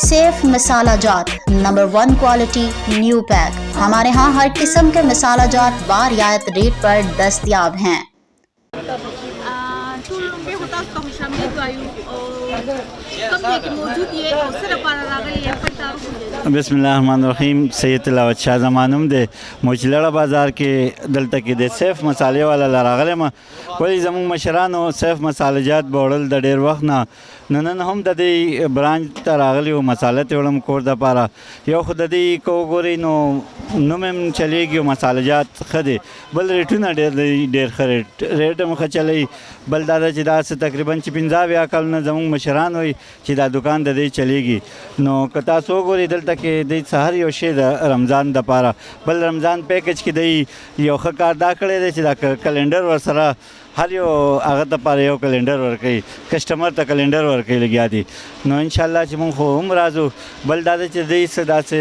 सेफ मसाला जात नंबर 1 quality new pack. हमारे यहाँ हर किस्म के मसाला जात बारियात रेट पर दस्तयाब हैं। बिस्मिल्लाहिर्रहमानिर्रहीम। सैयद तिलावत शाह ज़मानुम दे मोचलड़ा बाज़ार के दलता के दे सेफ मसाले वाला लरागले में वही ज़मून मशरानो सेफ मसालेजात बोड़ल द डेर वक्त ना नन हम ददी ब्रांच तरागली वो मसाले तेवड़म कोर द पारा यो खुद ददी को गोरी नो नुमें चलेगी वो मसालेजात खदे बल रेटू ना डेर खरेट रेट में खचले बल दादा चिदा से तकरीबन 50 या कल न ज़मून मशरान हुई चिदा दुकान ददी चलेगी नो कता सो गोरी दलता के दई सहर यो शे रमज़ान द पारा बल रमज़ान पैकेज की दई यो खकार दा करे दे चिदा कैलेंडर वर सरा हर यो आगत द पारा यो कैलेंडर वर कई कस्टमर त कैलेंडर वर कई लगिया दी नो इंशाल्लाह च मुख हम राजू बल दादा च दई सदा से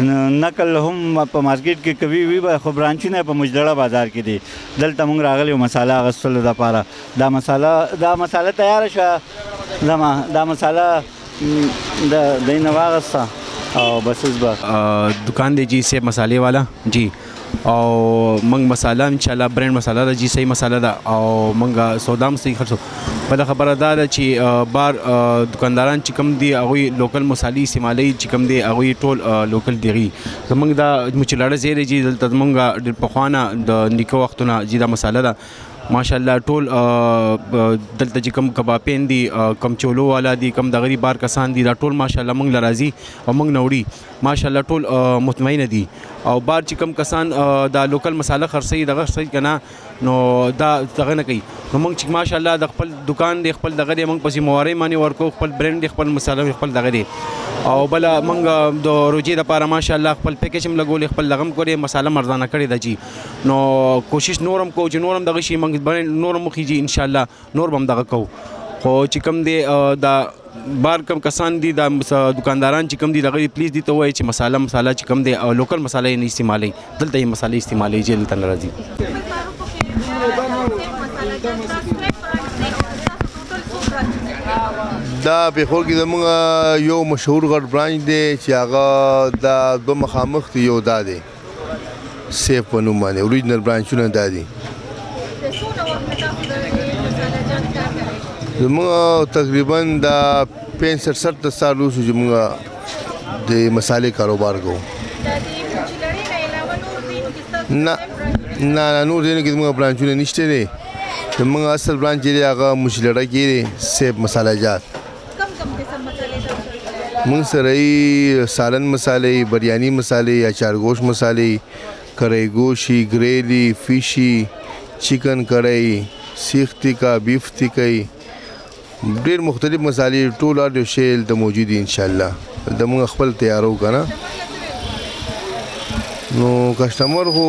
नकल हम प मार्केट के कभी भी ब्रांची ने प मुजदड़ा बाजार की दी दलता मुंग रागल यो मसाला अगस्तल द पारा दा मसाला तैयार शा दा मसाला दही नवागस्ता और बस इस बार दुकान दे जी से मसाले वाला जी और मंग मसाला इंशाल्लाह ब्रांड मसाला दा जी सही मसाला दा और मंगा सौदाम सही खर्चो पता खबर दा ची बार दुकानदारान चिकम दी अगोई लोकल मसाली इस्तेमाली चिकम दे अगोई टोल लोकल देगी तो मंग दा मुचलाड़ा जेरे जी दलता मंगा पखवाना द निको वक्तना जी दा मसाला दा माशाल्लाह टोल दलता जी कम कबापेन दी कम चोलो वाला दी कम दगरी बार कसान दी दा टोल माशाल्लाह मंग लराजी और मंग नौड़ी माशाल्लाह टोल मुतमईन दी और बार चिकम कसान दा लोकल मसाला खरसई दगा सही कना नो दा दगा न कई तो मंग चिक माशाल्लाह द खपल दुकान दे खपल दगा दे मंग पसी मोवारे मानी वर्को खपल ब्रांड दे खपल मसाला खपल दगा दे और बला मंग दो रोजे द पारा माशाल्लाह खपल पैकेज में लगो ले खपल लगम करे मसाला मर्दाना करे दा जी नो कोशिश नोरम को जो नोरम दगा शी मंग बने नोरम मुखी जी इंशाल्लाह नोर बम दगा को हो चिकम दे दा बार कम कसान दी दा दुकानदारान चिकम दी दगा प्लीज़ दी तो वो मसाला चिकम दे और लोकल मसाला नहीं इस्तेमाल दलता ये मसाले इस्तेमाल जेल तन राजी دا پیښور کې زموږ یو مشهور غټ برانچ دی چې هغه دا دوه مخامخ دی یو دا دی سیف په نوم باندې اوریجنل برانچونه دا دي زموږ تقریبا دا 65-70 سال وشو چې موږ د مسالې کاروبار کوو نه نور ځایونو کې زموږ برانچونه نشته دی زموږ اصل برانچ دی هغه مشلړه کې دی سیف مساله جات مونږ سره یې سالن مسالې بریانی مسالې اچار گوشت مسالې کړی گوشي گریلی فشي چکن کړی سیخ ټیکا بیف ټیکای ډېر مختلف مسالې ټول اړ شیل د موجود ان شاء الله د موږ خپل تیارو کنه نو کسٹمر خو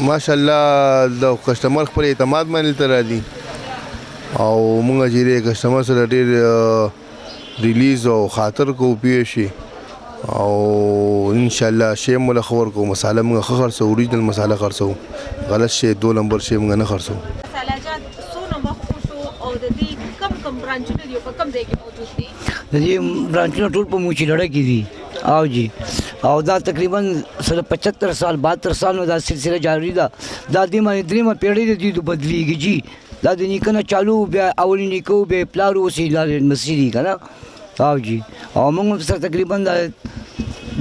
ماشاءالله د کسٹمر خپل اعتماد باندې تر دي او موږ چې کسٹمر سره ډېر ریلیز او خاطر کو پیښ شي او ان شاء الله شی مول خبر کو مصالحه موږ خرڅو اوریجنل مصالحه خرڅو غلط شی 2 نمبر شی موږ نه خرڅو مصالحه جات سونه مخصوص او د دې کم برانچونه دی په کم ځای کې موجود دي د دې برانچونه ټول په موچی لړه کې دي او جی او دا تقریبا 75 سال 72 سال نو دا سلسله جاری ده دا د ما دریمه پیړۍ د دې بدلیږي جی دا د نیکنه چالو بیا اولی نیکو بیا پلارو سی دا مسیری کنه او جی او موږ سره تقریبا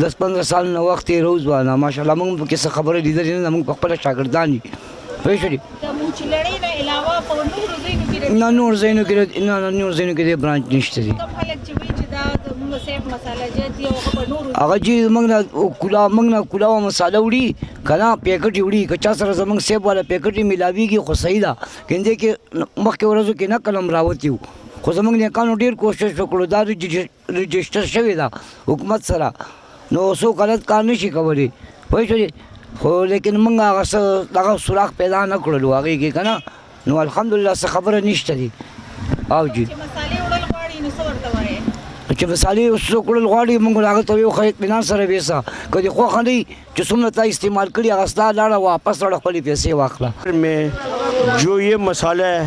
10-15 سال نو وخت روز وانا ماشاءالله موږ په کیسه خبره لیدل نه موږ په خپل شاګردان دي پوه شئ د موچلړې نه علاوه په نور ځایونو کې نور ځایونو کې د برانچ نشته دي کوم خلک چې وایي چې دا د موږ سیف مساله جات دی او په نور هغه چې موږ نه کلا مساله وړي کله پیکټ وړي کچا سره زموږ سیب والا پیکټ ملاویږي خو صحیح ده کیندې کې مخکې ورځو کې نه کلم راوتیو خو زموږ نه کانو ډیر کوشش وکړو دا رجسٹر شوی دا حکومت سره نو سو غلط کار نشي کولی وای شو خو لیکن موږ هغه سوراخ پیدا نه کړلو هغه کې کنه نو الحمدلله څه خبره نشته دي او جی چې مسالې وړل غواړي نو څه ورته وایي چې مسالې وړل غواړي موږ هغه ته یو خیر اطمینان سره ویسا کدي خو خندي چې څومره تا استعمال کړي هغه ستاسو لاړه واپس راړه خپل پیسې واخله میں جو یہ مسالہ ہے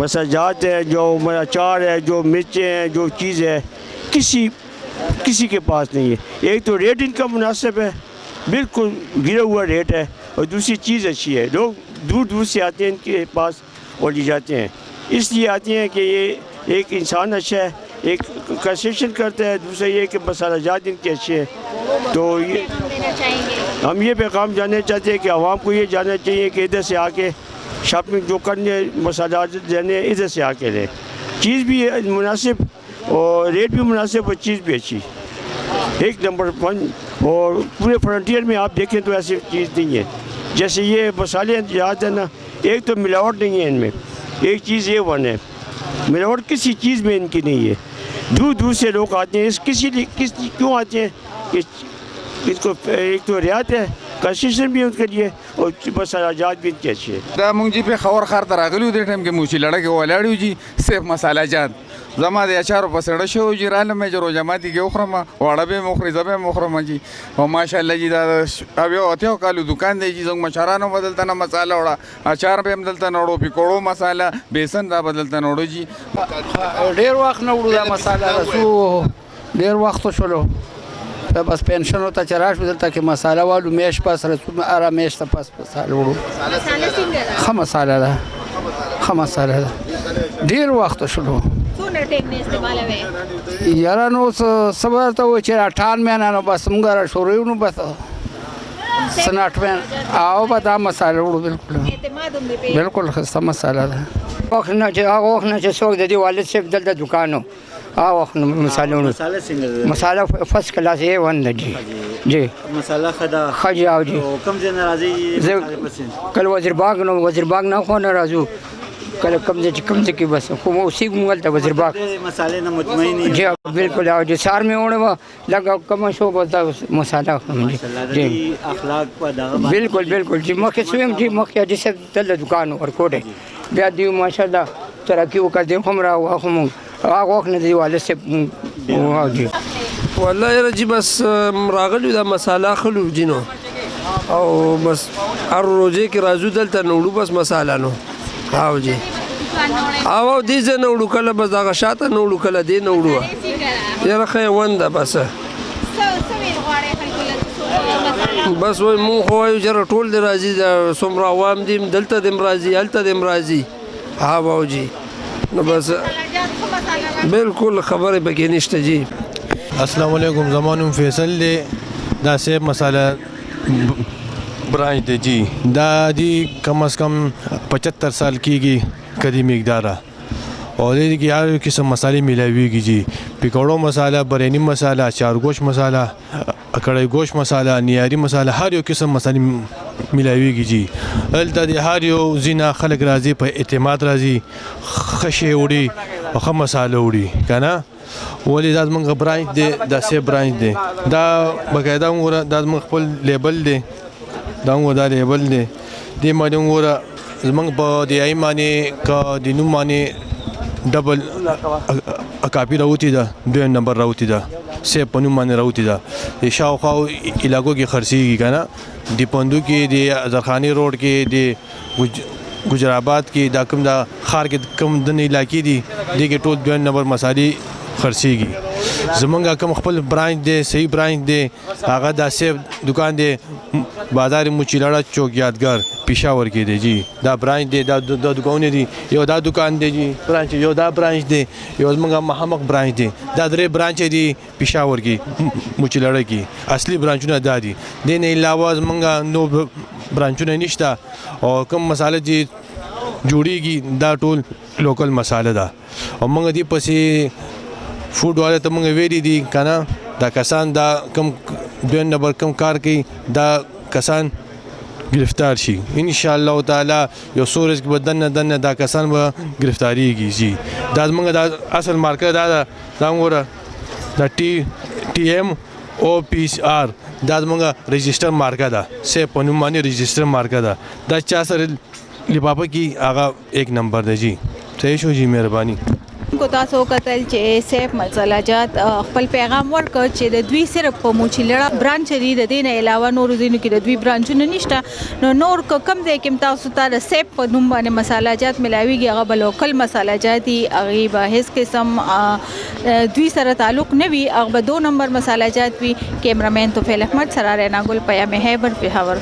مساجات ہے جو اچار ہے جو مرچیں ہیں جو چیز ہے کسی کے پاس نہیں ہے. ایک تو ریٹ ان کا مناسب ہے, بالکل گرا ہوا ریٹ ہے, اور دوسری چیز اچھی ہے. لوگ دور دور سے آتے ہیں ان کے پاس اور لے جاتے ہیں. اس لیے آتے ہیں کہ یہ ایک انسان اچھا ہے, ایک کنسیشن کرتا ہے, دوسرا یہ کہ مسالہ جات ان کے اچھے ہیں. تو یہ ہم یہ پیغام جاننا چاہتے ہیں کہ عوام کو یہ جاننا چاہیے کہ ادھر سے آ کے شاپنگ جو کرنے, مسالات لینے, ادھر سے آ کے لیں. چیز بھی مناسب اور ریٹ بھی مناسب اور چیز بھی اچھی, ایک نمبر 1. اور پورے فرنٹیئر میں آپ دیکھیں تو ایسی چیز نہیں ہے. جیسے یہ مسالے یاد ہے نا, ایک تو ملاوٹ نہیں ہے ان میں, ایک چیز یہ 1 ہے, ملاوٹ کسی چیز میں ان کی نہیں ہے. دور دور سے لوگ آتے ہیں, کیوں آتے ہیں کہ اس کو ایک تو رعایت ہے, کنسیشن بھی ان کے لیے, اور مسالہ جات بھی ان کے اچھے ہیں. دا مونږ جی په خور خار ته راغلو دې ټایم کې مو چې لړه کې ولاړو جی صرف مساله جات زما د اچارو په سړه شو جی رااله مې جرو جماعتي کې وخرم واړه به مخري زبه مخرم جی او ماشاءالله جی دا اوبه اوته کالو دکان دی جی زنګ مشرانو بدلته نه مساله وړه اچار به بدلته نه وړو پکوړو مساله بیسن دا بدلته نه وړو جی ډیر وخت نه وړو دا مساله سو ډیر وخت شلو بس پنشن ہوتا چراش بدلتا کہ مسالہ والو میش پاس رسول آرا میش تا پاس مسالہ وڑو خم مسالہ دا خم مسالہ دا دیر وقت شلو یارا نو صبر تا وہ چرا 98 مہینہ نو بس مگارا شروعی نو بس سن 98 آو با دا مسالہ وڑو بالکل خستہ مسالہ دا وقت نا چا سوک دا دی والد سے بدل دا دکانو وقت مسالہ فرسٹ کلاس A1 دا جی مسالہ خدا خجی آو جی کم سے ناراضی کل وزیر باغ نہ خو ناراضو کل کم سے کی بس اسی گنگل تا وزیر باغ مسالے نہ مطمئن جی بالکل آو جی سار میں ہونے با لگا کم شو بتا مسالہ جی اخلاق بالکل جی مکہ سویم جی مکہ جسے دل دکان اور کوڑے بیا دیو ماشاءاللہ ترقی وکړ دې هم را واخم هغه وخت نه دی والد سے جی والله یاره جی بس راغلو دا مساله خلو جینو او بس هر روزه کې راځو دلته نوړو بس مساله نو او جی او دې زه نوړو کله بس دغه شاته نوړو کله دې نوړو یاره خیوان ده بس بس وای مونږ خو وایو چې ټول دې راځي د څومره عوام دي دلته دې راځي هلته دې راځي ها باو جی نو بس بالکل خبرې پکې نشته جی. السلام علیکم, زمانم فیصل دی, دا سیب مسالہ برانچ دی جی, دا دی کم از کم 75 سال کیږي کدی مقداره, اور دې کې هر قسم مسالې ملاویږي جی. پکوړو مسالہ, بریانی مسالہ, چارگوش مسالہ, کڑھائی گوشت مسالہ, نیاری مسالہ, هر یو قسم مسالې ملاویږي جی. دلته د هر یو ځینه خلک راځي په اعتماد راځي, ښه شی وړي او ښه مساله وړي که نه. ولې دا زموږ برانچ دی, دا سیب برانچ دی, دا باقاعده وګوره دا زموږ خپل لیبل دی, دا وګوره دا لیبل دی, دې باندې وګوره زموږ په دیایي باندې که د نوم باندې ډبل کاپي راوتې ده, 2 نمبر راوتې ده, سیب په نوم باندې راوتې ده. د شاوخوا علاقو کې خرڅېږي که نه, د پندو کې, د ازرخاني روډ کې, د گجرآباد کې, دا کوم دا ښار کې کوم دنې علاقې دي دې کې ټول 2 نمبر مسالې خرڅېږي. زمونږ کوم خپل برانچ دی, صحیح برانچ دی, هغه دا سیب دکان دی بازار موچیلاړه چوک یادګار پېښور کې دی جی. دا برانچ دی, دا دکانونه دي, یو دا دکان دی جی برانچ, یو دا برانچ دی, یو زمونږ محمد برانچ دی, دا 3 برانچ دی پېښور کې موچیلاړه کې. اصلي برانچونه دا دي. دې نه علاوه زمونږ نو برانچونه نشته, او کوم مساله چې جوړیږي دا ټول لوکل مساله ده. او موږ دې پسې فوډ والا ته موږ ویلي دي که نه, دا کسان دا کم 2 نمبر کم کار کوي, دا کسان گرفتار شي ان شاء الله تعالی. یو څو ورځې به دننه دا کسان به گرفتاریږي جی. دا زموږ دا اصل مارکه دا ده, دا وګوره دا TMOPR, دا زموږ رجسټر مارکه ده, سیب په نوم باندې رجسټر مارکه ده. دا چا سره لفافه کې هغه 1 نمبر ده جی. صحیح شو جی, مهرباني. کو تاسو کتل چې سیف مساله جات خپل پیغام ورکړ چې د دوی صرف په موچیلړه برانچ دی، د دې نه علاوه نور ځینو کې د دوی برانچونه نشته. نو نور کم ځای کې تاسو ته د سیف په نوم باندې مساله جات ملاویږي، هغه به لوکل مساله جات دي، هغې به هیڅ قسم دوی سره تعلق نه وي، هغه به 2 نمبر مساله جات وي. کیمرامین توفیل احمد سره رینا ګل پیام خیبر پېښور.